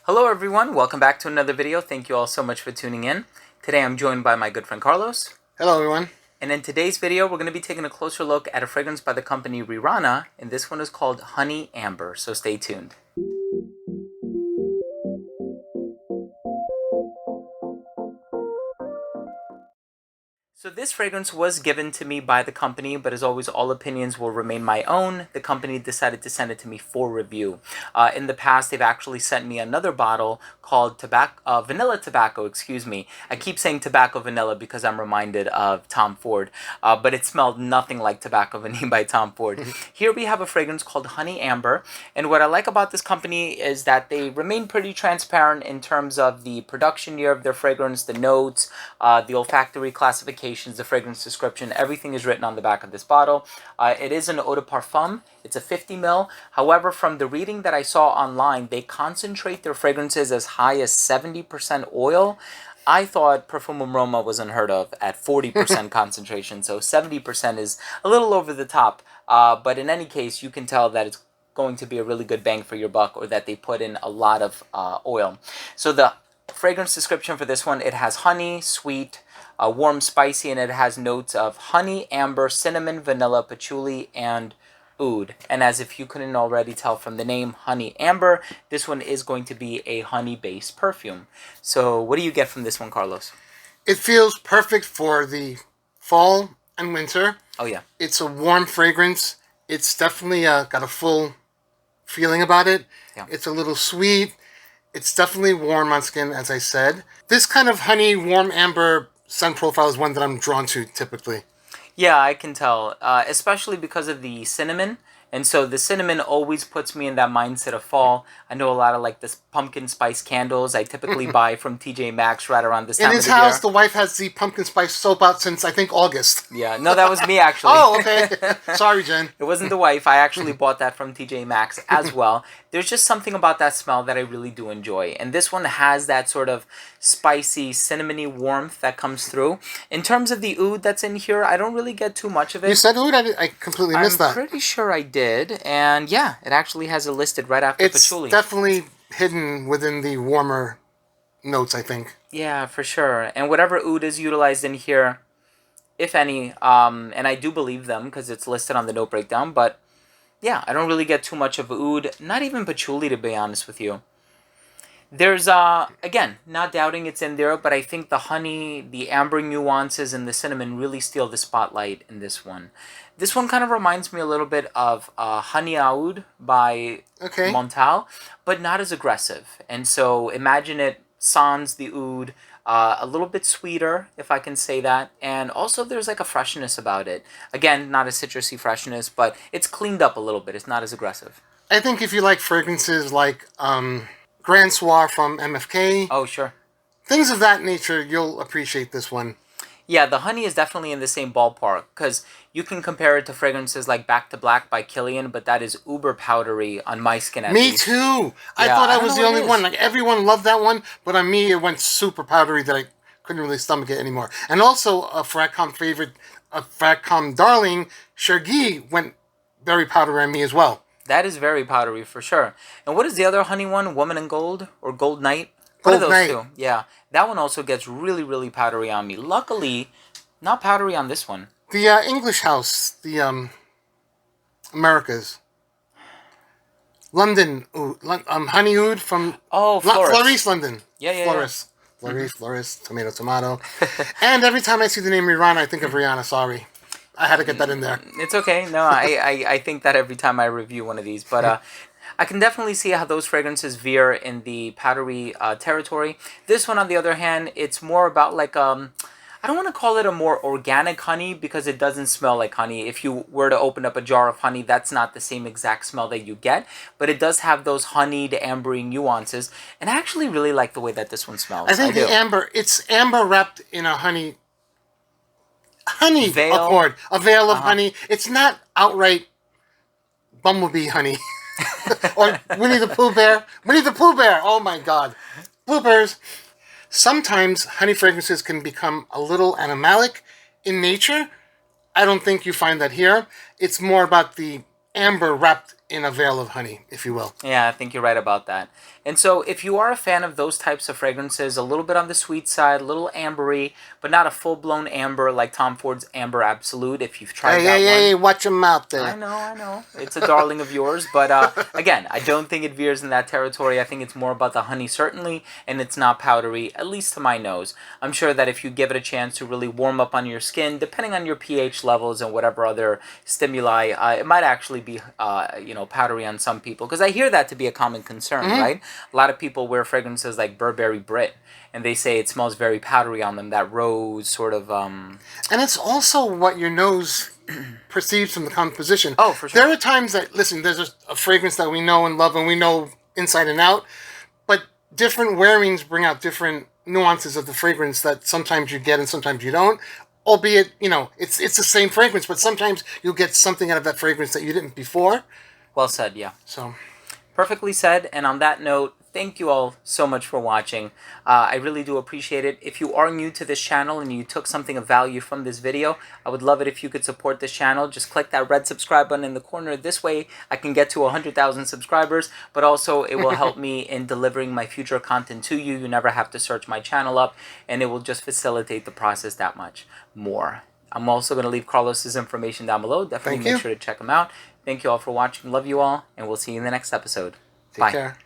Hello everyone, welcome back to another video. Thank you all so much for tuning in. Today I'm joined by my good friend Carlos. Hello everyone. And in today's video, we're going to be taking a closer look at a fragrance by the company Rirana, and this one is called Honey Amber, so stay tuned. So this fragrance was given to me by the company, but as always, all opinions will remain my own. The company decided to send it to me for review. In the past, they've actually sent me another bottle called vanilla tobacco, excuse me. I keep saying tobacco vanilla because I'm reminded of Tom Ford, but it smelled nothing like tobacco vanilla by Tom Ford. Here we have a fragrance called Honey Amber, and what I like about this company is that they remain pretty transparent in terms of the production year of their fragrance, the notes, the olfactory classification, the fragrance description, everything is written on the back of this bottle. It is an eau de parfum. It's a 50 ml. However, from the reading that I saw online, they concentrate their fragrances as high as 70% oil. I thought Perfumum Roma was unheard of at 40% concentration, so 70% is a little over the top. But in any case, you can tell that it's going to be a really good bang for your buck, or that they put in a lot of oil. So the fragrance description for this one, it has honey, sweet, warm, spicy, and it has notes of honey, amber, cinnamon, vanilla, patchouli, and oud. And as if you couldn't already tell from the name, Honey Amber, this one is going to be a honey-based perfume. So what do you get from this one, Carlos? It feels perfect for the fall and winter. Oh, yeah. It's a warm fragrance. It's definitely got a full feeling about it. Yeah. It's a little sweet. It's definitely warm on skin, as I said. This kind of honey, warm amber scent profile is one that I'm drawn to typically. Yeah, I can tell, especially because of the cinnamon. And so the cinnamon always puts me in that mindset of fall. I know a lot of like this pumpkin spice candles I typically buy from TJ Maxx right around this time in his of the house, year. the wife has the pumpkin spice soap out since I think August. Yeah, no, that was me actually. Oh, okay. Sorry, Jen. It wasn't the wife. I actually bought that from TJ Maxx as well. There's just something about that smell that I really do enjoy. And this one has that sort of spicy, cinnamony warmth that comes through. In terms of the oud that's in here, I don't really get too much of it. You said oud? I completely missed that. I'm pretty sure I did. And yeah, it actually has it listed right after patchouli. It's definitely hidden within the warmer notes, I think. Yeah, for sure. And whatever oud is utilized in here, if any, and I do believe them because it's listed on the note breakdown, but yeah, I don't really get too much of oud, not even patchouli to be honest with you. There's, again, not doubting it's in there, but I think the honey, the amber nuances, and the cinnamon really steal the spotlight in this one. This one kind of reminds me a little bit of Honey Oud by Montal, but not as aggressive. And so imagine it sans the oud, a little bit sweeter, if I can say that. And also there's like a freshness about it. Again, not a citrusy freshness, but it's cleaned up a little bit. It's not as aggressive. I think if you like fragrances like Grand Soir from MFK. Oh, sure. Things of that nature, you'll appreciate this one. Yeah, the honey is definitely in the same ballpark, because you can compare it to fragrances like Back to Black by Kilian, but that is uber powdery on my skin at least. Me too! I thought I was the only one. Like, everyone loved that one, but on me it went super powdery that I couldn't really stomach it anymore. And also, a Fragcom favorite, a Fragcom darling, Chergui, went very powdery on me as well. That is very powdery for sure. And what is the other honey one? Woman in Gold? Or Gold Night? Gold One of those Night. two. Yeah. That one also gets really, really powdery on me. Luckily, not powdery on this one. The English House, the Americas. London, Honey Oud from Florist London. Yeah. Florist. Florist, tomato. And every time I see the name Rirana, I think of Rihanna, sorry. I had to get that in there. It's okay. No, I think that every time I review one of these. But I can definitely see how those fragrances veer in the powdery territory. This one, on the other hand, it's more about like I don't want to call it a more organic honey because it doesn't smell like honey. If you were to open up a jar of honey, that's not the same exact smell that you get. But it does have those honeyed, ambery nuances. And I actually really like the way that this one smells. I think it's amber wrapped in a honey veil. Accord. A veil of honey. It's not outright bumblebee honey. Or Winnie the Pooh Bear. Winnie the Pooh Bear! Oh my god. Bloopers. Sometimes honey fragrances can become a little animalic in nature. I don't think you find that here. It's more about the amber wrapped in a veil of honey, if you will. Yeah, I think you're right about that. And so, if you are a fan of those types of fragrances, a little bit on the sweet side, a little ambery, but not a full blown amber like Tom Ford's Amber Absolute, if you've tried that one. Hey, watch your mouth there. I know. It's a darling of yours, but again, I don't think it veers in that territory. I think it's more about the honey, certainly, and it's not powdery, at least to my nose. I'm sure that if you give it a chance to really warm up on your skin, depending on your pH levels and whatever other stimuli, it might actually be, powdery on some people. Because I hear that to be a common concern, right? A lot of people wear fragrances like Burberry Brit, and they say it smells very powdery on them, that rose sort of... And it's also what your nose perceives from the composition. Oh, for sure. There are times that, listen, there's a fragrance that we know and love and we know inside and out, but different wearings bring out different nuances of the fragrance that sometimes you get and sometimes you don't. Albeit, it's the same fragrance, but sometimes you'll get something out of that fragrance that you didn't before. Well said, yeah. So, perfectly said. And on that note, thank you all so much for watching. I really do appreciate it. If you are new to this channel and you took something of value from this video, I would love it if you could support this channel. Just click that red subscribe button in the corner. This way I can get to 100,000 subscribers, but also it will help me in delivering my future content to you. You never have to search my channel up, and it will just facilitate the process that much more. I'm also going to leave Carlos's information down below. Definitely make sure to check him out. Thank you all for watching. Love you all, and we'll see you in the next episode. Take care.